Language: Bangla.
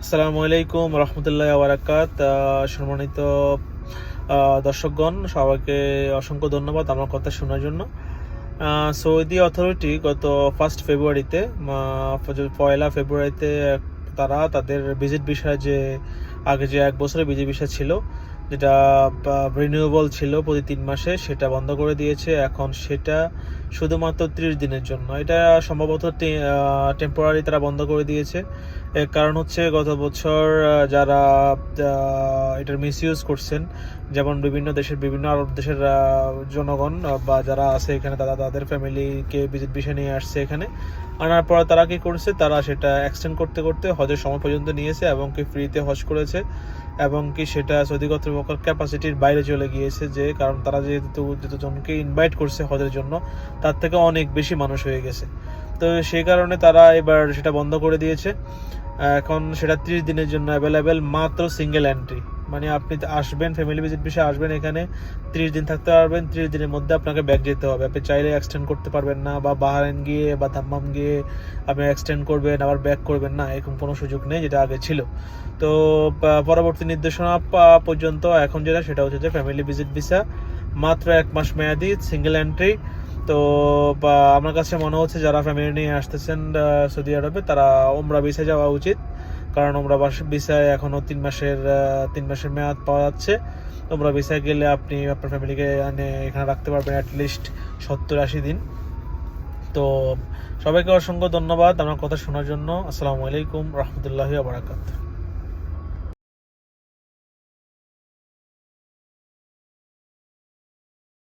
আসসালামু আলাইকুম রহমতুল্লাহ বারাকাত। সম্মানিত দর্শকগণ, সবাইকে অসংখ্য ধন্যবাদ আমার কথা শোনার জন্য। সৌদি অথরিটি গত 1 ফেব্রুয়ারিতে, পয়লা ফেব্রুয়ারিতে তারা তাদের ভিজিট ভিসা, যে আগে যে 1 বছরের ভিজিট ভিসা ছিল, যেটা রিনিউয়েবল ছিল প্রতি 3 মাসে, সেটা বন্ধ করে দিয়েছে। এখন সেটা শুধুমাত্র 30 দিনের জন্য। এটা সম্ভবত টেম্পোরারি তারা বন্ধ করে দিয়েছে। এর কারণ হচ্ছে গত বছর যারা এটার মিসইউজ করছেন, যেমন বিভিন্ন দেশের, বিভিন্ন আরব দেশের জনগণ বা যারা আছে এখানে, তারা তাদের ফ্যামিলিকে ভিজিট ভিসা নিয়ে আসছে। এখানে আনার পর তারা কি করছে, তারা সেটা এক্সটেন্ড করতে করতে হজের সময় পর্যন্ত নিয়েছে এবং কি ফ্রিতে হজ করেছে, এবং কি সেটা সৌদি কর্তৃপক্ষের ক্যাপাসিটির বাইরে চলে গিয়েছে। যে কারণ তারা যতজনকে ইনভাইট করছে হজের জন্য, তার থেকে অনেক বেশি মানুষ হয়ে গেছে। তো সেই কারণে তারা এবার সেটা বন্ধ করে দিয়েছে। এখন সেটা 30 দিনের জন্য অ্যাভেলেবেল, মাত্র সিঙ্গেল এন্ট্রি। মানে আপনি আসবেন, ফ্যামিলি ভিজিট ভিসা আসবেন, এখানে 30 দিন থাকতে পারবেন। 30 দিনের মধ্যে আপনাকে ব্যাক যেতে হবে। আপনি চাইলে এক্সটেন্ড করতে পারবেন না, বা বাহরাইন গিয়ে বা দাম্মাম গিয়ে আপনি এক্সটেন্ড করবেন আবার ব্যাক করবেন না, এরকম কোনো সুযোগ নেই, যেটা আগে ছিল। তো পরবর্তী নির্দেশনা পর্যন্ত এখন যেটা, সেটা হচ্ছে যে ফ্যামিলি ভিজিট ভিসা মাত্র 1 মাস মেয়াদি, সিঙ্গেল এন্ট্রি। তো আমার কাছে মনে হচ্ছে যারা ফ্যামিলি নিয়ে আসতেছেন সৌদি আরবে, তারা ওমরা ভিসায় যাওয়া উচিত। কারণ ওমরা ভিসায় এখনও 3 মাসের মেয়াদ পাওয়া যাচ্ছে। ওমরা ভিসায় গেলে আপনি আপনার ফ্যামিলিকে এখানে রাখতে পারবেন অ্যাটলিস্ট 70-80 দিন। তো সবাইকে অসংখ্য ধন্যবাদ আমার কথা শোনার জন্য। আসসালামু আলাইকুম রহমতুল্লাহি ওয়া বারাকাতুহু।